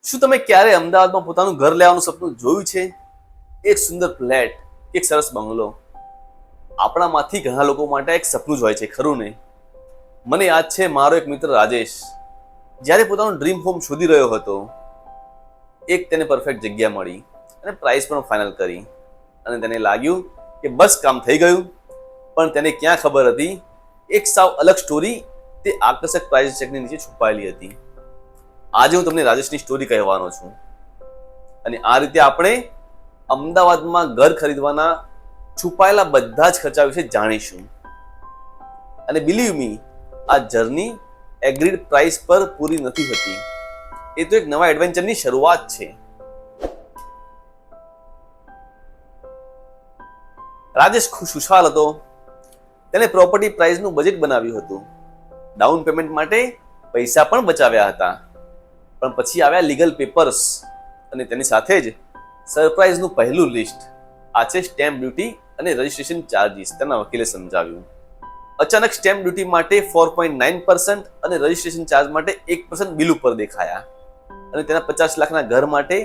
શું તમે ક્યારે અમદાવાદમાં પોતાનું ઘર લેવાનું સપનું જોયું છે? એક સુંદર ફ્લેટ, એક સરસ બંગલો. આપણામાંથી ઘણા લોકો માટે એક સપનું જ હોય છે, ખરું ને? મને યાદ છે, મારો એક મિત્ર રાજેશ જ્યારે પોતાનું ડ્રીમ હોમ શોધી રહ્યો હતો, તેને પરફેક્ટ જગ્યા મળી અને પ્રાઇસ પણ ફાઇનલ કરી અને તેને લાગ્યું કે બસ કામ થઈ ગયું. પણ તેને ક્યાં ખબર હતી, એક સાવ અલગ સ્ટોરી તે આકર્ષક પ્રાઇસ ચેકની નીચે છુપાયેલી હતી. આજે હું તમને રાજેશની સ્ટોરી કહેવાનો છું અને આ રીતે આપણે અમદાવાદમાં ઘર ખરીદવાના છુપાયેલા બધા જ ખર્ચા વિશે જાણીશું. અને બિલીવ મી, આ જર્ની એગ્રીડ પ્રાઇસ પર પૂરી નથી થતી. એ તો એક નવા એડવેન્ચરની શરૂઆત છે. રાજેશ ખુશહાલ હતો. તેને પ્રોપર્ટી પ્રાઇસનું બજેટ બનાવ્યું હતું, ડાઉન પેમેન્ટ માટે પૈસા પણ બચાવ્યા હતા. પણ પછી આવ્યા લીગલ પેપર્સ અને તેની સાથે જ સરપ્રાઇઝનું પહેલું લિસ્ટ. આ છે સ્ટેમ્પ ડ્યુટી અને રજિસ્ટ્રેશન ચાર્જીસ. તેના વકીલે સમજાવ્યું. અચાનક સ્ટેમ્પ ડ્યુટી માટે 4.9% અને રજિસ્ટ્રેશન ચાર્જ માટે 1% બિલ ઉપર દેખાયા અને તેના 50 લાખના ઘર માટે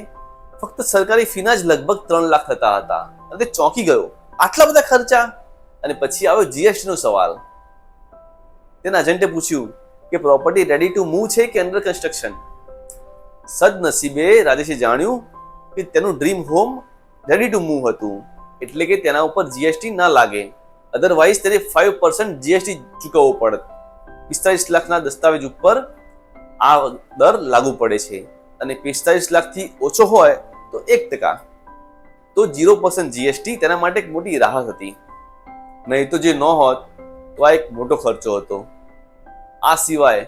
ફક્ત સરકારી ફીના જ લગભગ 3 લાખ થતા હતા અને તે ચોંકી ગયો. આટલા બધા ખર્ચા? અને પછી આવ્યો જીએસટી નો સવાલ. તેના એજન્ટે પૂછ્યું કે પ્રોપર્ટી રેડી ટુ મૂવ છે કે અંડર કન્સ્ટ્રક્શન. સદનસીબે રાજેશે જાણ્યું કે તેનું dream home ready to move હતું, એટલે કે તેના ઉપર જીએસટી ના લાગે. અધરવાઇઝ તેને 5% જીએસટી ચૂકવવો પડત. 45 લાખના દસ્તાવેજ ઉપર આ દર લાગુ પડે છે અને 45 લાખથી ઓછો હોય તો 1%. તો 0% જીએસટી તેના માટે એક મોટી રાહત હતી. નહીં તો જે ન હોત તો આ એક મોટો ખર્ચો હતો. આ સિવાય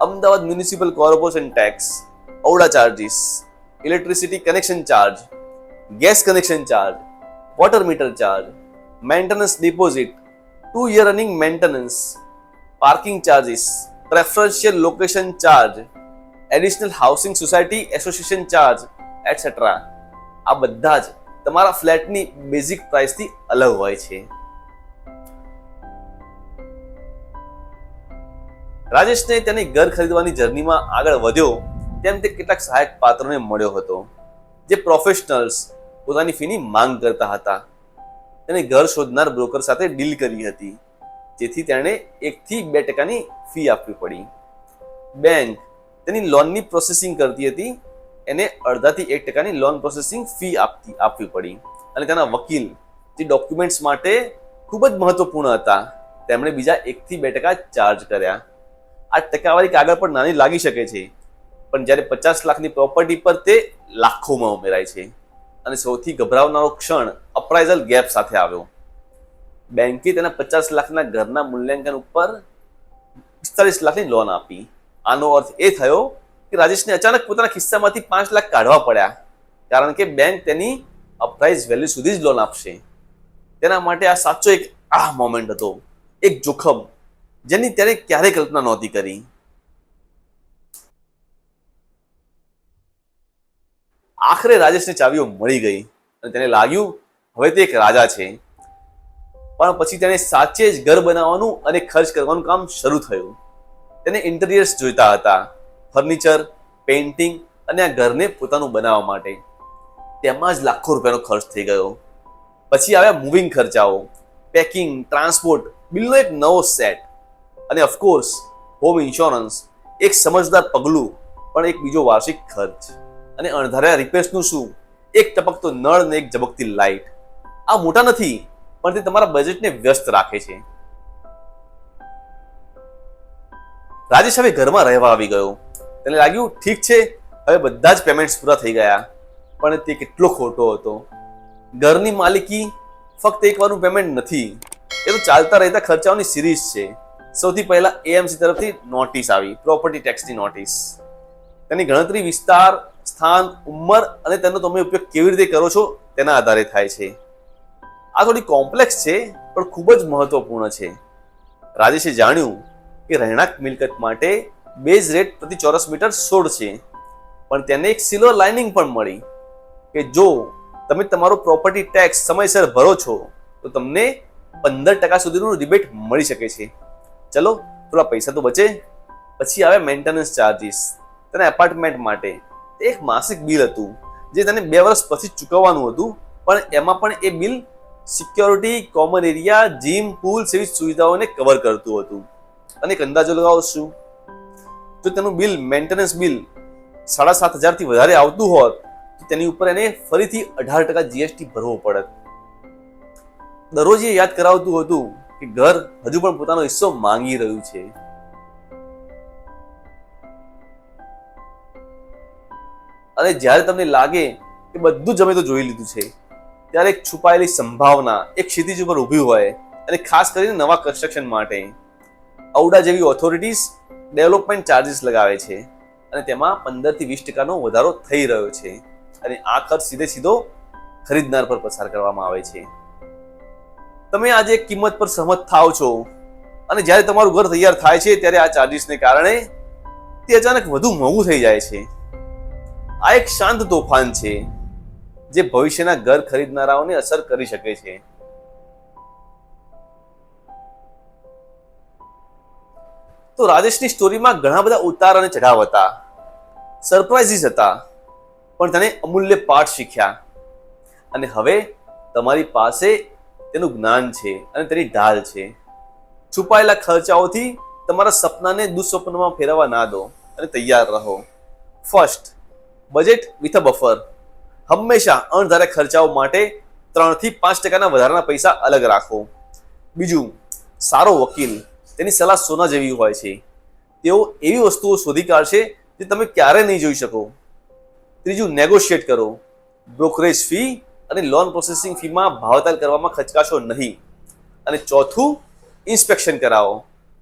Ahmedabad municipal corporation tax, AUDA charges, electricity connection charge, gas connection charge, water metre charge, maintenance deposit, 2 year running maintenance, parking charges, preferential location charge, additional housing society association charge etcetera. આ બધા જ તમારા ફ્લેટની બેઝિક પ્રાઇસથી અલગ હોય છે. રાજેશને તેની ઘર ખરીદવાની જર્નીમાં આગળ વધ્યો તેમ તે કેટલાક સહાયક પાત્રોને મળ્યો હતો, જે પ્રોફેશનલ્સ પોતાની ફીની માંગ કરતા હતા. તેને ઘર શોધનાર બ્રોકર સાથે ડીલ કરી હતી, જેથી તેણે 1-2% ફી આપવી પડી. બેંક તેની લોનની પ્રોસેસિંગ કરતી હતી, એને 0.5% લોન પ્રોસેસિંગ ફી આપવી પડી. અને તેના વકીલ જે ડોક્યુમેન્ટ્સ માટે ખૂબ જ મહત્વપૂર્ણ હતા, તેમણે બીજા 1-2% ચાર્જ કર્યા. આ ટકાવારી કાગળ પર નાની લાગી શકે છે, પણ જ્યારે 50 લાખની પ્રોપર્ટી પર તે લાખોમાં ઉમેરાય છે. અને સૌથી ગભરાવનારો ક્ષણ અપ્રાઇઝલ ગેપ સાથે આવ્યો. બેંકે તેના 50 લાખના ઘરના મૂલ્યાંકન ઉપર 45 લાખની લોન આપી. આનો અર્થ એ થયો કે રાજેશને અચાનક પોતાના ખિસ્સામાંથી 5 લાખ કાઢવા પડ્યા, કારણ કે બેંક તેની અપ્રાઇઝ વેલ્યુ સુધી જ લોન આપશે. તેના માટે આ સાચો એક મોમેન્ટ હતો, એક જોખમ જેની તેને ક્યારેય કલ્પના નહોતી કરી. આખરે રાજેશને ચાવીઓ મળી ગઈ અને તેને લાગ્યું હવે તે એક રાજા છે. પણ પછી તેને સાચે જ ઘર બનાવવાનું અને ખર્ચ કરવાનું કામ શરૂ થયું. તેને ઇન્ટિરિયર્સ જોઈતા હતા, ફર્નિચર, પેઇન્ટિંગ અને આ ઘરને પોતાનું બનાવવા માટે. તેમાં જ લાખો રૂપિયાનો ખર્ચ થઈ ગયો. પછી આવ્યા મૂવિંગ ખર્ચાઓ, પેકિંગ, ટ્રાન્સપોર્ટ, બિલનો એક નવો સેટ અને ઓફકોર્સ હોમ ઇન્સ્યોરન્સ. એક સમજદાર પગલું, પણ એક બીજો વાર્ષિક ખર્ચ. અને અણધાર્યા રિપેર્સનું શું? એક ટપકતો નળ અને એક ઝબકતી લાઇટ. આ મોટા નથી, પણ તે તમારા બજેટને વ્યસ્ત રાખે છે. રાજેશ હવે ઘરમાં રહેવા આવી ગયો. તેને લાગ્યું ઠીક છે, હવે બધા જ પેમેન્ટ્સ પૂરા થઈ ગયા. પણ તે કેટલો ખોટો હતો. ઘરની માલિકી ફક્ત એકવારનું પેમેન્ટ નથી, એ તો ચાલતા રહેતા ખર્ચાઓની સિરીઝ છે. સૌથી પહેલા એએમસી તરફથી નોટિસ આવી, પ્રોપર્ટી ટેક્સની નોટિસ. તેની ગણતરી વિસ્તાર, સ્થાન, ઉંમર અને તેનો તમે ઉપયોગ કેવી રીતે કરો છો તેના આધારે થાય છે. આ થોડી કોમ્પ્લેક્સ છે, પણ ખૂબ જ મહત્વપૂર્ણ છે. રાજેશે જાણ્યું કે રહેણાંક મિલકત માટે બેઝ રેટ પ્રતિ ચોરસ મીટર 16 છે, પણ તેને એક સિલ્વર લાઇનિંગ પણ મળી કે જો તમે તમારો પ્રોપર્ટી ટેક્સ સમયસર ભરો છો તો તમને 15% સુધીનું રિબેટ મળી શકે છે. ચલો, થોડા પૈસા તો બચે. પછી આવે મેન્ટેનન્સ ચાર્જીસ. તેના એપાર્ટમેન્ટ માટે એક માસિક બિલ હતું જે તેને 2 વર્ષ પછી ચૂકવવાનું હતું, પણ એમાં પણ એ bill security, common area, gym, pool જેવી સુવિધાઓને કવર કરતું હતું. અને એક અંદાજો લગાવો શું? જો તેનું બિલ, મેન્ટેનન્સ બિલ 7,500 થી વધારે આવતું હોત તો તેની ઉપર એને ફરીથી 18% જીએસટી ભરવો પડત. દરરોજ એ યાદ કરાવતું હતું કે ઘર હજુ પણ પોતાનો હિસ્સો માંગી રહ્યું છે. અને જ્યારે તમને લાગે કે બધું જ અમે તો જોઈ લીધું છે, ત્યારે એક છુપાયેલી સંભાવના એક ક્ષિતિજ ઉપર ઊભી હોય, અને ખાસ કરીને નવા કન્સ્ટ્રક્શન માટે ઔડા જેવી ઓથોરિટીઝ ડેવલપમેન્ટ ચાર્જીસ લગાવે છે, અને તેમાં 15 થી 20% વધારો થઈ રહ્યો છે, અને આ ખર્ચ સીધો ખરીદનાર પર પસાર કરવામાં આવે છે. તમે આજે એક કિંમત પર સહમત થાવ છો, અને જ્યારે તમારું ઘર તૈયાર થાય છે ત્યારે આ ચાર્જીસને કારણે તે અચાનક વધુ મોંઘું થઈ જાય છે. આ એક શાંત તોફાન છે જે ભવિષ્યના ઘર ખરીદનારાઓને અસર કરી શકે છે. તો રાજેશની સ્ટોરીમાં ઘણા બધા ઉતાર અને ચઢાવ હતા, સરપ્રાઇઝીસ હતા, પણ તેને અમૂલ્ય પાઠ શીખ્યા. અને હવે તમારી પાસે તેનું જ્ઞાન છે અને તેની ઢાલ છે. છુપાયેલા ખર્ચાઓથી તમારા સપનાને દુઃસ્વપ્નમાં ફેરવવા ના દો, અને તૈયાર રહો. First, budget with a buffer. હંમેશા અણધાર્યા ખર્ચાઓ માટે 3 થી 5% વધારાના પૈસા અલગ રાખો. બીજું, સારો વકીલ, તેની સલાહ સોના જેવી હોય છે. તેઓ એવી વસ્તુઓ શોધી કાઢશે જે તમે ક્યારે નહીં જોઈ શકો. ત્રીજું, નેગોશિએટ કરો. બ્રોકરેજ ફી અને લોન પ્રોસેસિંગ ફીમાં ભાવતાલ કરવામાં ખચકાશો નહીં. અને ચોથું, ઇન્સ્પેક્શન કરાવો.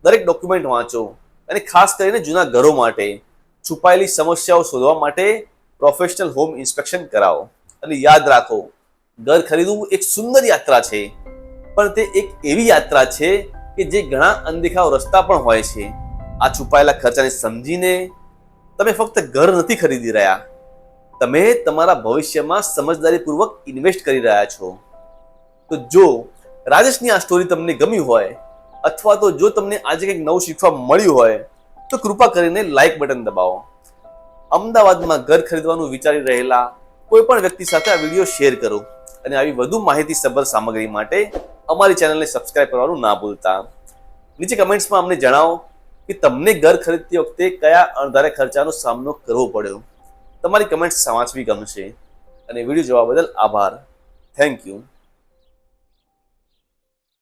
દરેક ડોક્યુમેન્ટ વાંચો, અને ખાસ કરીને જૂના ઘરો માટે છુપાયેલી સમસ્યાઓ શોધવા માટે પ્રોફેશનલ હોમ ઇન્સ્પેક્શન કરાવો. અને યાદ રાખો, ઘર ખરીદવું એક સુંદર યાત્રા છે, પણ તે એક એવી યાત્રા છે કે જે ઘણા અનદેખાવ રસ્તા પણ હોય છે. આ છુપાયેલા ખર્ચાને સમજીને તમે ફક્ત ઘર નથી ખરીદી રહ્યા, તમે તમારા ભવિષ્યમાં સમજદારીપૂર્વક ઇન્વેસ્ટ કરી રહ્યા છો. તો જો રાજેશની આ સ્ટોરી તમને ગમી હોય, અથવા તો જો તમને આજે કંઈક નવું શીખવા મળ્યું હોય, તો કૃપા કરીને લાઈક બટન દબાવો. અમદાવાદમાં ઘર ખરીદવાનું વિચારી રહેલા કોઈ પણ વ્યક્તિ સાથે આ વિડીયો શેર કરો, અને આવી વધુ માહિતીસભર સામગ્રી માટે અમારી ચેનલને સબસ્ક્રાઇબ કરવાનું ના ભૂલતા. નીચે કમેન્ટ્સમાં અમને જણાવો કે તમને ઘર ખરીદતી વખતે કયા અણધાર્યા ખર્ચાનો સામનો કરવો પડ્યો. તમારી કમેન્ટ્સ વાંચવી ગમશે. અને વિડીયો જોવા બદલ આભાર. Thank you.